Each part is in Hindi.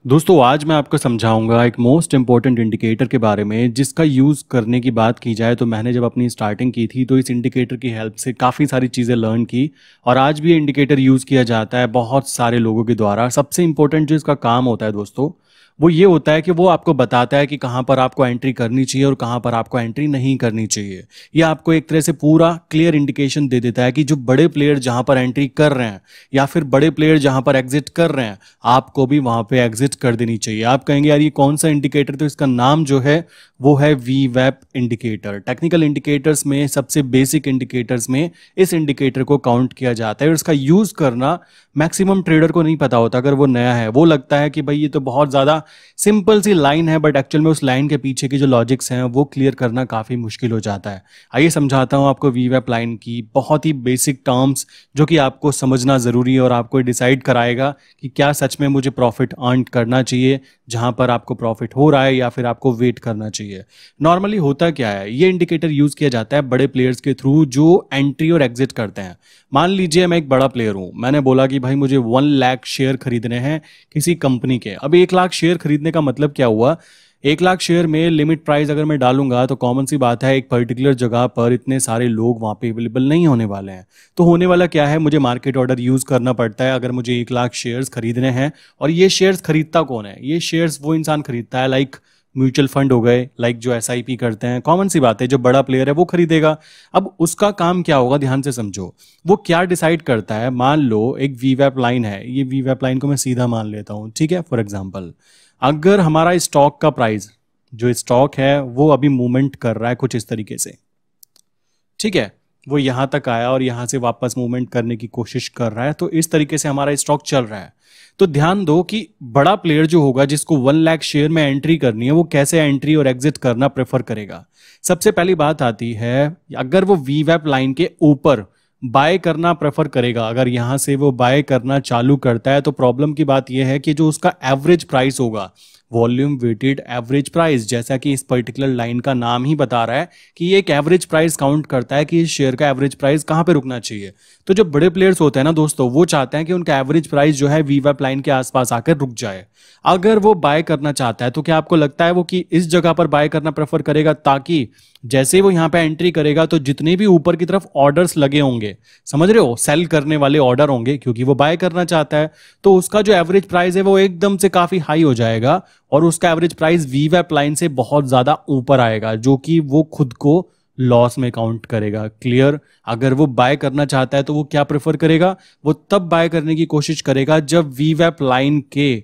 दोस्तों आज मैं आपको समझाऊंगा एक मोस्ट इम्पॉर्टेंट इंडिकेटर के बारे में जिसका यूज़ करने की बात की जाए तो मैंने जब अपनी स्टार्टिंग की थी तो इस इंडिकेटर की हेल्प से काफ़ी सारी चीज़ें लर्न की और आज भी ये इंडिकेटर यूज़ किया जाता है बहुत सारे लोगों के द्वारा। सबसे इम्पोर्टेंट जो इसका काम होता है दोस्तों वो ये होता है कि वो आपको बताता है कि कहाँ पर आपको एंट्री करनी चाहिए और कहाँ पर आपको एंट्री नहीं करनी चाहिए। ये आपको एक तरह से पूरा क्लियर इंडिकेशन दे देता है कि जो बड़े प्लेयर जहाँ पर एंट्री कर रहे हैं या फिर बड़े प्लेयर जहाँ पर एग्जिट कर रहे हैं आपको भी वहां पे एग्जिट कर देनी चाहिए। आप कहेंगे यार ये कौन सा इंडिकेटर, तो इसका नाम जो है वो है वीवैप इंडिकेटर। टेक्निकल इंडिकेटर्स में सबसे बेसिक इंडिकेटर्स में इस इंडिकेटर को काउंट किया जाता है और इसका यूज करना मैक्सिमम ट्रेडर को नहीं पता होता। अगर वो नया है वो लगता है कि भाई ये तो बहुत ज्यादा सिंपल सी लाइन है, बट एक्चुअल में उस लाइन के पीछे की जो लॉजिक्स हैं वो क्लियर करना काफी मुश्किल हो जाता है। आइए समझाता हूं आपको वीवैप लाइन की बहुत ही बेसिक टर्म्स जो कि आपको समझना जरूरी है और आपको डिसाइड कराएगा कि क्या सच में मुझे प्रॉफिट अर्न करना चाहिए जहां पर आपको प्रॉफिट हो रहा है या फिर आपको वेट करना चाहिए। नॉर्मली होता क्या है, ये इंडिकेटर यूज किया जाता है बड़े प्लेयर्स के थ्रू जो एंट्री और एग्जिट करते हैं। मान लीजिए मैं एक बड़ा प्लेयर हूं, मैंने बोला कि भाई मुझे 1 लाख शेयर खरीदने हैं किसी कंपनी के। अब 1 लाख शेयर खरीदने का मतलब क्या हुआ, 1 लाख शेयर में लिमिट प्राइस अगर मैं डालूंगा तो कॉमन सी बात है एक पर्टिकुलर जगह पर इतने सारे लोग वहां पे अवेलेबल नहीं होने वाले हैं। तो होने वाला क्या है, मुझे मार्केट ऑर्डर यूज करना पड़ता है अगर मुझे 1 लाख शेयर्स खरीदने हैं। और ये शेयर्स खरीदता कौन है, ये शेयर्स वो इंसान खरीदता है लाइक म्यूचुअल फंड हो गए, लाइक जो एसआईपी करते हैं। कॉमन सी बात है जो बड़ा प्लेयर है वो खरीदेगा। अब उसका काम क्या होगा, ध्यान से समझो। वो क्या डिसाइड करता है, मान लो एक वीवैप लाइन है, ये वीवैप लाइन को मैं सीधा मान लेता हूं, ठीक है। फॉर एग्जांपल अगर हमारा स्टॉक का प्राइस, जो स्टॉक है वो अभी मूवमेंट कर रहा है कुछ इस तरीके से, ठीक है, वो यहां तक आया और यहां से वापस मूवमेंट करने की कोशिश कर रहा है, तो इस तरीके से हमारा स्टॉक चल रहा है। तो ध्यान दो कि बड़ा प्लेयर जो होगा जिसको 1 लाख शेयर में एंट्री करनी है वो कैसे एंट्री और एग्जिट करना प्रेफर करेगा। सबसे पहली बात आती है, अगर वो वीवैप लाइन के ऊपर बाय करना प्रेफर करेगा, अगर यहां से वो बाय करना चालू करता है तो प्रॉब्लम की बात यह है कि जो उसका एवरेज प्राइस होगा, वॉल्यूम वेटेड एवरेज प्राइस, जैसा कि इस पर्टिकुलर लाइन का नाम ही बता रहा है कि ये एक एवरेज प्राइस काउंट करता है कि इस शेयर का एवरेज प्राइस कहां पे रुकना चाहिए। तो जो बड़े प्लेयर्स होते हैं ना दोस्तों, वो चाहते हैं कि उनका एवरेज प्राइस जो है वीवैप लाइन के आसपास आकर रुक जाए। अगर वो बाय करना चाहता है तो क्या आपको लगता है वो कि इस जगह पर बाय करना प्रेफर करेगा, ताकि जैसे वो यहां पे एंट्री करेगा तो जितने भी ऊपर की तरफ ऑर्डर्स लगे होंगे, समझ रहे हो, सेल करने वाले ऑर्डर होंगे, क्योंकि वो बाय करना चाहता है, तो उसका जो एवरेज प्राइस है वो एकदम से काफी हाई हो जाएगा और उसका एवरेज प्राइस वीवैप लाइन से बहुत ज्यादा ऊपर आएगा, जो कि वो खुद को लॉस में काउंट करेगा। क्लियर। अगर वो बाय करना चाहता है तो वो क्या प्रेफर करेगा, वो तब बाय करने की कोशिश करेगा जब वीवैप लाइन के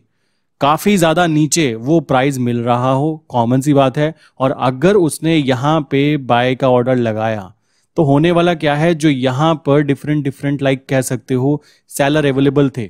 काफी ज्यादा नीचे वो प्राइस मिल रहा हो, कॉमन सी बात है। और अगर उसने यहां पे बाय का ऑर्डर लगाया तो होने वाला क्या है, जो यहां पर डिफरेंट डिफरेंट लाइक कह सकते हो सेलर अवेलेबल थे,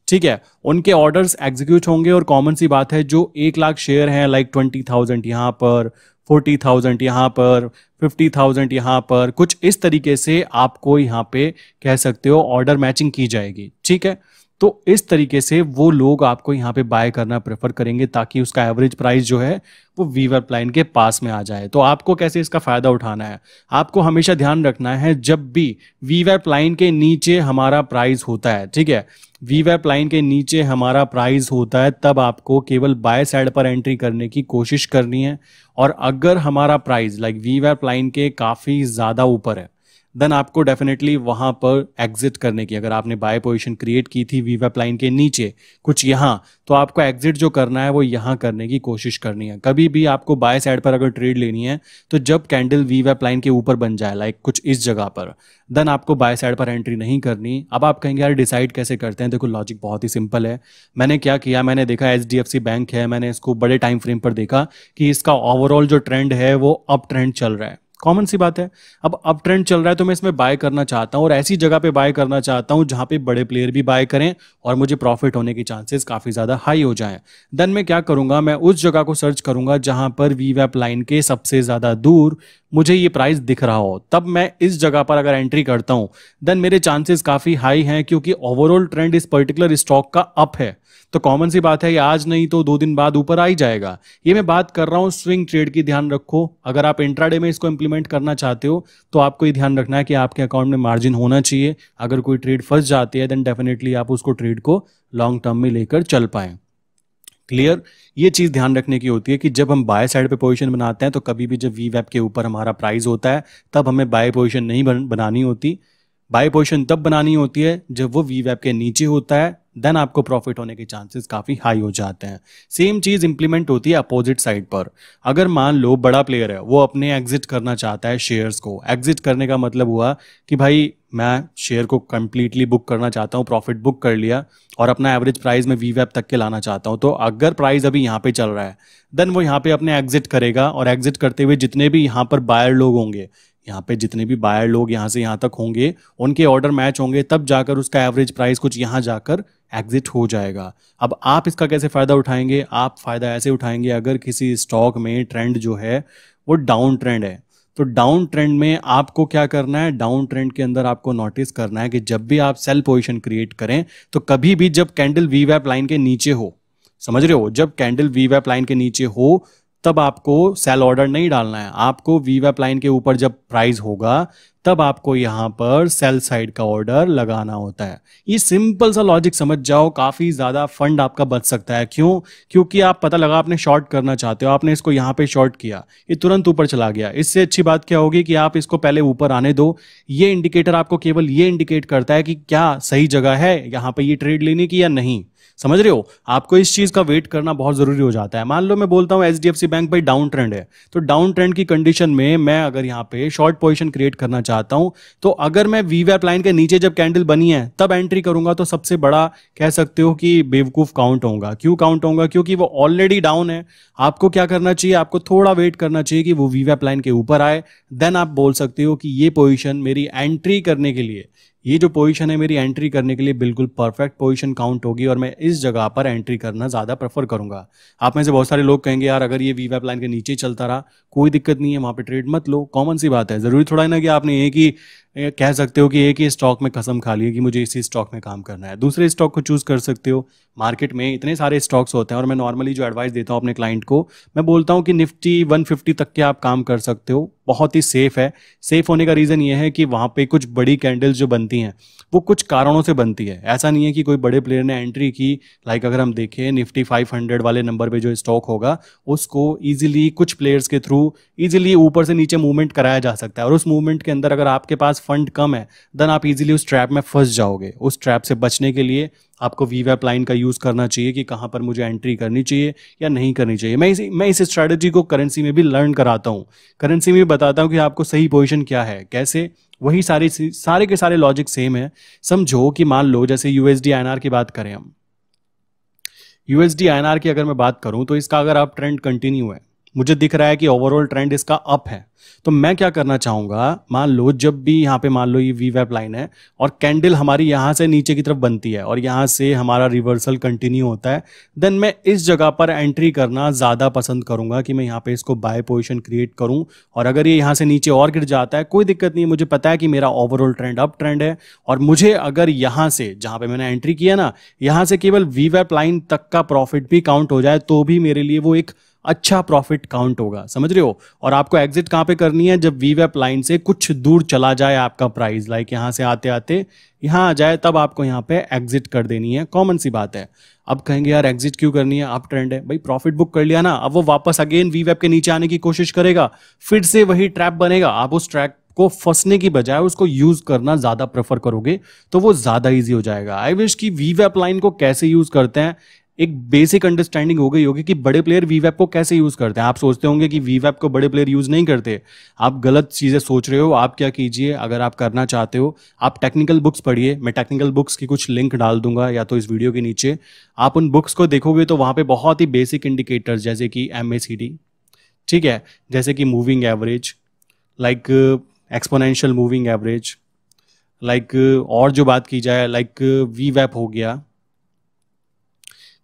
ठीक है, उनके ऑर्डर्स एग्जीक्यूट होंगे। और कॉमन सी बात है जो 1 लाख शेयर हैं, लाइक 20,000 यहां पर, 40,000 यहां पर, 50,000 यहां पर, कुछ इस तरीके से आपको यहां पे कह सकते हो ऑर्डर मैचिंग की जाएगी, ठीक है। तो इस तरीके से वो लोग आपको यहाँ पे बाय करना प्रेफर करेंगे ताकि उसका एवरेज प्राइस जो है वो वीवैप लाइन के पास में आ जाए। तो आपको कैसे इसका फायदा उठाना है, आपको हमेशा ध्यान रखना है जब भी वीवैप लाइन के नीचे हमारा प्राइस होता है, ठीक है, वीवैप लाइन के नीचे हमारा प्राइस होता है, तब आपको केवल बाय साइड पर एंट्री करने की कोशिश करनी है। और अगर हमारा प्राइस लाइक वीवैप लाइन के काफी ज्यादा ऊपर है देन आपको डेफिनेटली वहां पर एग्जिट करने की, अगर आपने बाय पोजीशन क्रिएट की थी वीवैप लाइन के नीचे कुछ यहां, तो आपको एग्जिट जो करना है वो यहां करने की कोशिश करनी है। कभी भी आपको बाय साइड पर अगर ट्रेड लेनी है तो जब कैंडल वीवैप लाइन के ऊपर बन जाए लाइक कुछ इस जगह पर, देन आपको बाय साइड पर एंट्री नहीं करनी। अब आप कहेंगे यार डिसाइड कैसे करते हैं, देखो लॉजिक बहुत ही सिंपल है। मैंने क्या किया, मैंने देखा एचडीएफसी बैंक है, मैंने इसको बड़े टाइम फ्रेम पर देखा कि इसका ओवरऑल जो ट्रेंड है वो अप ट्रेंड चल रहा है, कॉमन सी बात है। अब अप ट्रेंड चल रहा है तो मैं इसमें बाय करना चाहता हूं और ऐसी जगह पे बाय करना चाहता हूं जहां पे बड़े प्लेयर भी बाय करें और मुझे प्रॉफिट होने की चांसेस काफी ज्यादा हाई हो जाएं। देन मैं क्या करूंगा, मैं उस जगह को सर्च करूंगा जहां पर वीवैप लाइन के सबसे ज्यादा दूर मुझे ये प्राइस दिख रहा हो। तब मैं इस जगह पर अगर एंट्री करता हूं देन मेरे चांसेस काफी हाई हैं, क्योंकि ओवरऑल ट्रेंड इस पर्टिकुलर स्टॉक का अप है। तो कॉमन सी बात है ये आज नहीं तो 2 दिन बाद ऊपर आ ही जाएगा। ये मैं बात कर रहा हूं स्विंग ट्रेड की, ध्यान रखो। अगर आप इंट्राडे में इसको इंप्लीमेंट करना चाहते हो तो आपको ये ध्यान रखना है कि आपके अकाउंट में मार्जिन होना चाहिए। अगर कोई ट्रेड फंस जाती है देन डेफिनेटली आप उसको ट्रेड को लॉन्ग टर्म में लेकर चल पाए। क्लियर। ये चीज़ ध्यान रखने की होती है कि जब हम बाय साइड पे पोजीशन बनाते हैं तो कभी भी जब वी वैप के ऊपर हमारा प्राइस होता है तब हमें बाय पोजीशन नहीं बनानी होती। बाय पोजीशन तब बनानी होती है जब वो वी वैप के नीचे होता है, देन आपको प्रॉफिट होने के चांसेस काफ़ी हाई हो जाते हैं। सेम चीज़ इंप्लीमेंट होती है अपोजिट साइड पर। अगर मान लो बड़ा प्लेयर है, वो अपने एग्जिट करना चाहता है शेयर्स को। एग्जिट करने का मतलब हुआ कि भाई मैं शेयर को कंप्लीटली बुक करना चाहता हूँ, प्रॉफिट बुक कर लिया और अपना एवरेज प्राइस में वी वैप तक के लाना चाहता हूँ। तो अगर प्राइस अभी यहाँ पे चल रहा है देन वो यहाँ पे अपने एग्जिट करेगा, और एग्जिट करते हुए जितने भी यहाँ पर बायर लोग होंगे, यहाँ पे जितने भी बायर लोग यहाँ से यहाँ तक होंगे, उनके ऑर्डर मैच होंगे, तब जाकर उसका एवरेज प्राइस कुछ यहाँ जाकर एग्जिट हो जाएगा। अब आप इसका कैसे फ़ायदा उठाएंगे? आप फ़ायदा ऐसे उठाएंगे, अगर किसी स्टॉक में ट्रेंड जो है वो डाउन ट्रेंड है, तो डाउन ट्रेंड में आपको क्या करना है? डाउन ट्रेंड के अंदर आपको नोटिस करना है कि जब भी आप सेल पोजीशन क्रिएट करें तो कभी भी जब कैंडल वी वैप लाइन के नीचे हो, समझ रहे हो, जब कैंडल वी वैप लाइन के नीचे हो तब आपको सेल ऑर्डर नहीं डालना है। आपको वी वैप लाइन के ऊपर जब प्राइस होगा तब आपको यहां पर सेल साइड का ऑर्डर लगाना होता है। ये सिंपल सा लॉजिक समझ जाओ, काफी ज्यादा फंड आपका बच सकता है। क्यों? क्योंकि आप पता लगा आपने शॉर्ट करना चाहते हो, आपने इसको यहां पे शॉर्ट किया, ये तुरंत ऊपर चला गया। इससे अच्छी बात क्या होगी कि आप इसको पहले ऊपर आने दो। ये इंडिकेटर आपको केवल ये इंडिकेट करता है कि क्या सही जगह है यहां पर ये ट्रेड लेने की या नहीं। समझ रहे हो? आपको इस चीज का वेट करना बहुत जरूरी हो जाता है। मान लो मैं बोलता हूं एचडीएफसी बैंक भाई डाउन ट्रेंड है, तो डाउन ट्रेंड की कंडीशन में मैं अगर यहां पे शॉर्ट पोजीशन क्रिएट करना चाहता हूं, तो अगर मैं वी वैप लाइन के नीचे जब कैंडल बनी है तब एंट्री करूंगा तो सबसे बड़ा कह सकते हो कि बेवकूफ काउंट होगा। क्यों काउंट होगा? क्योंकि वो ऑलरेडी डाउन है। आपको क्या करना चाहिए? आपको थोड़ा वेट करना चाहिए कि वो वी वैप लाइन के ऊपर आए, देन आप बोल सकते हो कि ये पोजीशन मेरी एंट्री करने के लिए, ये जो पोजीशन है मेरी एंट्री करने के लिए बिल्कुल परफेक्ट पोजीशन काउंट होगी और मैं इस जगह पर एंट्री करना ज़्यादा प्रेफर करूंगा। आप में से बहुत सारे लोग कहेंगे यार अगर ये वी वैप लाइन के नीचे चलता रहा कोई दिक्कत नहीं है, वहाँ पे ट्रेड मत लो। कॉमन सी बात है, ज़रूरी थोड़ा है ना कि आपने एक ही कह सकते हो कि एक ही स्टॉक में कसम खा ली है कि मुझे इसी स्टॉक में काम करना है। दूसरे स्टॉक को चूज कर सकते हो। मार्केट में इतने सारे स्टॉक्स होते हैं और मैं नॉर्मली जो एडवाइस देता हूँ अपने क्लाइंट को, मैं बोलता हूँ कि निफ्टी 150 तक के आप काम कर सकते हो, बहुत ही सेफ है। सेफ होने का रीज़न ये है कि वहाँ पे कुछ बड़ी कैंडल्स जो बनती हैं वो कुछ कारणों से बनती है। ऐसा नहीं है कि कोई बड़े प्लेयर ने एंट्री की। लाइक अगर हम देखें निफ्टी 500 वाले नंबर पे जो स्टॉक होगा उसको इजीली कुछ प्लेयर्स के थ्रू इजीली ऊपर से नीचे मूवमेंट कराया जा सकता है, और उस मूवमेंट के अंदर अगर आपके पास फंड कम है देन आप इजीली उस ट्रैप में फंस जाओगे। उस ट्रैप से बचने के लिए आपको वी वैप लाइन का यूज़ करना चाहिए कि कहाँ पर मुझे एंट्री करनी चाहिए या नहीं करनी चाहिए। मैं इस स्ट्रैटेजी को करेंसी में भी लर्न कराता हूँ, करेंसी में भी बताता हूँ कि आपको सही पोजीशन क्या है, कैसे। वही सारे के सारे लॉजिक सेम है। समझो कि मान लो जैसे यूएसडी आईएनआर की बात करें, हम यूएसडी आईएनआर की अगर मैं बात करूं तो इसका अगर आप ट्रेंड कंटिन्यू है, मुझे दिख रहा है कि ओवरऑल ट्रेंड इसका अप है, तो मैं क्या करना चाहूंगा, मान लो जब भी यहाँ पे मान लो ये वी वैप लाइन है और कैंडल हमारी यहाँ से नीचे की तरफ बनती है और यहाँ से हमारा रिवर्सल कंटिन्यू होता है, देन मैं इस जगह पर एंट्री करना ज़्यादा पसंद करूंगा कि मैं यहाँ पे इसको बाय पोजीशन क्रिएट करूं। और अगर ये यहाँ से नीचे और गिर जाता है कोई दिक्कत नहीं है, मुझे पता है कि मेरा ओवरऑल ट्रेंड अप ट्रेंड है, और मुझे अगर यहाँ से जहाँ पे मैंने एंट्री किया ना, यहाँ से केवल वी वैप लाइन तक का प्रॉफिट भी काउंट हो जाए तो भी मेरे लिए वो एक अच्छा प्रॉफिट काउंट होगा। समझ रहे हो? और आपको एग्जिट कहां पे करनी है? जब वी वैप लाइन से कुछ दूर चला जाए आपका प्राइस, लाइक यहां से आते आते यहां आ जाए, तब आपको यहां पे एग्जिट कर देनी है। कॉमन सी बात है। अब कहेंगे यार एग्जिट क्यों करनी है, अप ट्रेंड है। भाई प्रॉफिट बुक कर लिया ना, अब वो वापस अगेन वी वैप के नीचे आने की कोशिश करेगा, फिर से वही ट्रैप बनेगा। आप उस ट्रैप को फंसने की बजाय उसको यूज करना ज्यादा प्रेफर करोगे तो वो ज्यादा इजी हो जाएगा। आई विश कि वी वैप लाइन को कैसे यूज करते हैं एक बेसिक अंडरस्टैंडिंग हो गई होगी कि बड़े प्लेयर वी वैप को कैसे यूज करते हैं। आप सोचते होंगे कि वी वैप को बड़े प्लेयर यूज नहीं करते, आप गलत चीजें सोच रहे हो। आप क्या कीजिए, अगर आप करना चाहते हो आप टेक्निकल बुक्स पढ़िए। मैं टेक्निकल बुक्स की कुछ लिंक डाल दूंगा या तो इस वीडियो के नीचे, आप उन बुक्स को देखोगे तो वहां पे बहुत ही बेसिक इंडिकेटर्स जैसे कि MACD, ठीक है, जैसे कि moving average, like exponential moving average, like और जो बात की जाए लाइक वी वैप हो गया,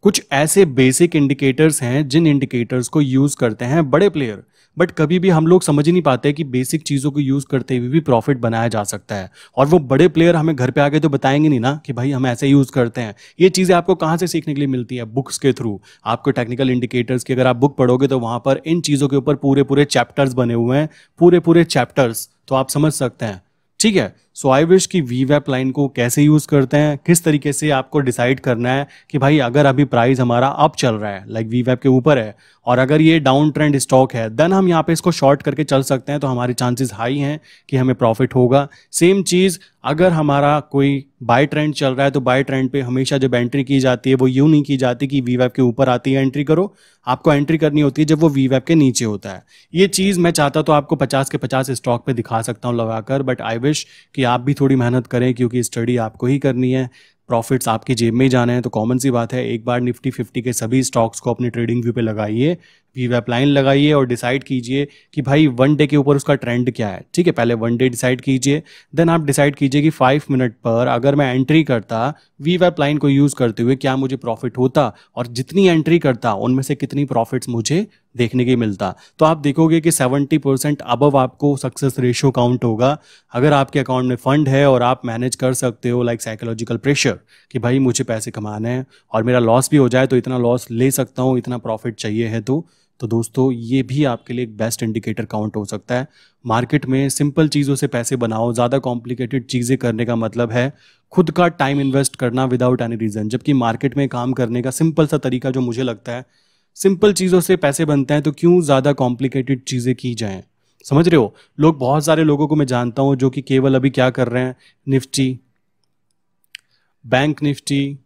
कुछ ऐसे बेसिक इंडिकेटर्स हैं जिन इंडिकेटर्स को यूज करते हैं बड़े प्लेयर। बट कभी भी हम लोग समझ ही नहीं पाते कि बेसिक चीजों को यूज करते हुए भी प्रॉफिट बनाया जा सकता है। और वो बड़े प्लेयर हमें घर पे आके तो बताएंगे नहीं ना कि भाई हम ऐसे यूज करते हैं। ये चीजें आपको कहाँ से सीखने के लिए मिलती है? बुक्स के थ्रू। आपको टेक्निकल इंडिकेटर्स की अगर आप बुक पढ़ोगे तो वहां पर इन चीजों के ऊपर पूरे पूरे चैप्टर्स बने हुए हैं, पूरे पूरे चैप्टर्स, तो आप समझ सकते हैं। ठीक है, सो आई विश कि वीवैप लाइन को कैसे यूज़ करते हैं, किस तरीके से आपको डिसाइड करना है कि भाई अगर अभी प्राइस हमारा अप चल रहा है, लाइक वीवैप के ऊपर है, और अगर ये डाउन ट्रेंड स्टॉक है, देन हम यहाँ पे इसको शॉर्ट करके चल सकते हैं, तो हमारे चांसेस हाई हैं कि हमें प्रॉफिट होगा। सेम चीज़ अगर हमारा कोई बाय ट्रेंड चल रहा है, तो बाय ट्रेंड पे हमेशा जब एंट्री की जाती है वो यूँ नहीं की जाती कि वीवैप के ऊपर आती है एंट्री करो, आपको एंट्री करनी होती है जब वो वीवैप के नीचे होता है। ये चीज़ मैं चाहता तो आपको 50 के 50 स्टॉक पे दिखा सकता हूँ लगाकर, बट आई विश कि आप भी थोड़ी मेहनत करें, क्योंकि स्टडी आपको ही करनी है, प्रॉफिट्स आपकी जेब में ही जाने हैं। तो कॉमन सी बात है, एक बार निफ्टी 50 के सभी स्टॉक्स को अपनी ट्रेडिंग व्यू पे लगाइए, वीवैप लाइन लगाइए और डिसाइड कीजिए कि भाई 1 डे के ऊपर उसका ट्रेंड क्या है। ठीक है, पहले 1 डे डिसाइड कीजिए, देन आप डिसाइड कीजिए कि 5 मिनट पर अगर मैं एंट्री करता वीवैप लाइन को यूज़ करते हुए क्या मुझे प्रॉफिट होता, और जितनी एंट्री करता उनमें से कितनी प्रॉफिट्स मुझे देखने के मिलता। तो आप देखोगे कि 70% अबव आपको सक्सेस रेशियो काउंट होगा अगर आपके अकाउंट में फंड है और आप मैनेज कर सकते हो लाइक साइकोलॉजिकल प्रेशर कि भाई मुझे पैसे कमाने हैं और मेरा लॉस भी हो जाए तो इतना लॉस ले सकता हूँ, इतना प्रॉफिट चाहिए है। तो दोस्तों ये भी आपके लिए एक बेस्ट इंडिकेटर काउंट हो सकता है। मार्केट में सिंपल चीज़ों से पैसे बनाओ, ज़्यादा कॉम्प्लिकेटेड चीज़ें करने का मतलब है खुद का टाइम इन्वेस्ट करना विदाउट एनी रीज़न, जबकि मार्केट में काम करने का सिंपल सा तरीका जो मुझे लगता है, सिंपल चीज़ों से पैसे बनते हैं, तो क्यों ज़्यादा कॉम्प्लिकेटेड चीज़ें की जाएं। समझ रहे हो, लोग बहुत सारे लोगों को मैं जानता हूं जो कि केवल अभी क्या कर रहे हैं, निफ्टी, बैंक निफ्टी,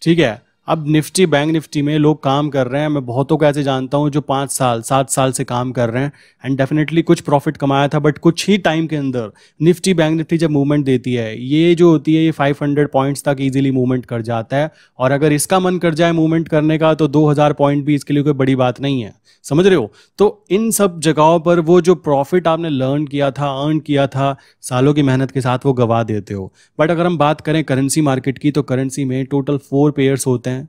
ठीक है, अब निफ्टी बैंक निफ्टी में लोग काम कर रहे हैं। मैं बहुतों को ऐसे जानता हूं जो 5 साल 7 साल से काम कर रहे हैं एंड डेफिनेटली कुछ प्रॉफिट कमाया था, बट कुछ ही टाइम के अंदर निफ्टी बैंक निफ्टी जब मूवमेंट देती है, ये जो होती है ये 500 पॉइंट्स तक इजीली मूवमेंट कर जाता है, और अगर इसका मन कर जाए मूवमेंट करने का तो 2000 पॉइंट भी इसके लिए कोई बड़ी बात नहीं है। समझ रहे हो, तो इन सब जगहों पर वो जो प्रॉफिट आपने लर्न किया था, अर्न किया था सालों की मेहनत के साथ, वो गवा देते हो। बट अगर हम बात करें करेंसी मार्केट की, तो करेंसी में टोटल 4 पेयर्स होते हैं।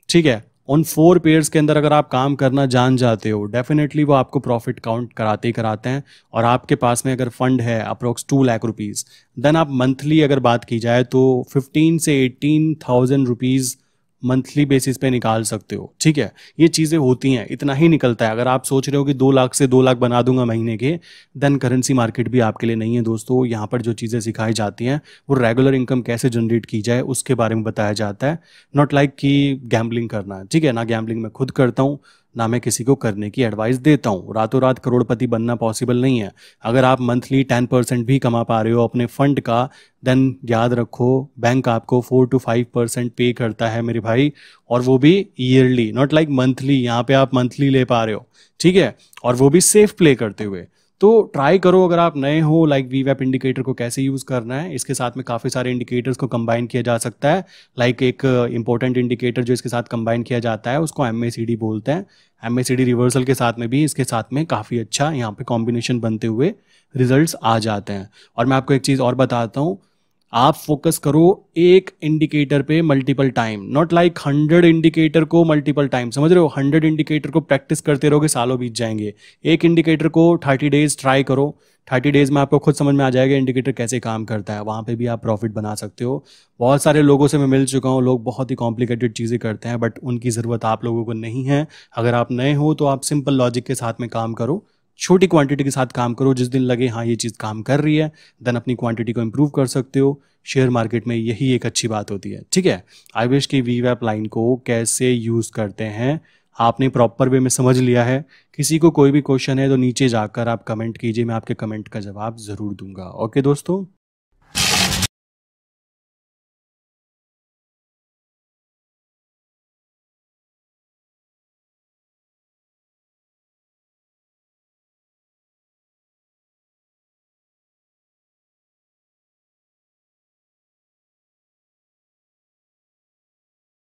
ठीक है, उन 4 पेयर्स के अंदर अगर आप काम करना जान जाते हो, डेफिनेटली वो आपको प्रॉफिट काउंट कराते ही कराते हैं। और आपके पास में अगर फंड है अप्रोक्स 2 लाख रुपीज़, देन आप मंथली अगर बात की जाए तो 15 से 18,000 रुपीज़ मंथली बेसिस पे निकाल सकते हो। ठीक है, ये चीज़ें होती हैं, इतना ही निकलता है। अगर आप सोच रहे हो कि 2 लाख से 2 लाख बना दूंगा महीने के, देन करेंसी मार्केट भी आपके लिए नहीं है दोस्तों। यहाँ पर जो चीज़ें सिखाई जाती हैं वो रेगुलर इनकम कैसे जनरेट की जाए उसके बारे में बताया जाता है, नॉट लाइक कि गैम्बलिंग करना। ठीक है ना, गैम्बलिंग मैं खुद करता हूँ, ना मैं किसी को करने की एडवाइस देता हूँ। रातों रात करोड़पति बनना पॉसिबल नहीं है। अगर आप मंथली 10% भी कमा पा रहे हो अपने फंड का, देन याद रखो बैंक आपको 4 to 5% पे करता है मेरे भाई, और वो भी ईयरली, नॉट लाइक मंथली। यहाँ पे आप मंथली ले पा रहे हो, ठीक है, और वो भी सेफ प्ले करते हुए। तो ट्राई करो अगर आप नए हो, लाइक वीवैप इंडिकेटर को कैसे यूज़ करना है। इसके साथ में काफ़ी सारे इंडिकेटर्स को कंबाइन किया जा सकता है। लाइक एक इंपॉर्टेंट इंडिकेटर जो इसके साथ कंबाइन किया जाता है उसको MACD बोलते हैं। MACD रिवर्सल के साथ में भी इसके साथ में काफ़ी अच्छा यहाँ पे कॉम्बिनेशन बनते हुए रिजल्ट्स आ जाते हैं। और मैं आपको एक चीज़ और बताता हूँ, आप फोकस करो एक इंडिकेटर पे multiple time, not like 100 indicator को मल्टीपल टाइम। समझ रहे हो, 100 इंडिकेटर को प्रैक्टिस करते रहोगे सालों बीत जाएंगे। एक इंडिकेटर को 30 डेज ट्राई करो, 30 डेज में आपको खुद समझ में आ जाएगा इंडिकेटर कैसे काम करता है। वहाँ पे भी आप प्रॉफिट बना सकते हो। बहुत सारे लोगों से मैं मिल चुका हूँ, लोग बहुत ही कॉम्प्लिकेटेड चीज़ें करते हैं, बट उनकी ज़रूरत आप लोगों को नहीं है। अगर आप नए हो तो आप सिंपल लॉजिक के साथ में काम करो, छोटी क्वांटिटी के साथ काम करो। जिस दिन लगे हाँ ये चीज़ काम कर रही है, देन अपनी क्वांटिटी को इम्प्रूव कर सकते हो। शेयर मार्केट में यही एक अच्छी बात होती है। ठीक है, आई विश की वीवैप लाइन को कैसे यूज़ करते हैं आपने प्रॉपर वे में समझ लिया है। किसी को कोई भी क्वेश्चन है तो नीचे जाकर आप कमेंट कीजिए, मैं आपके कमेंट का जवाब ज़रूर दूंगा। ओके दोस्तों।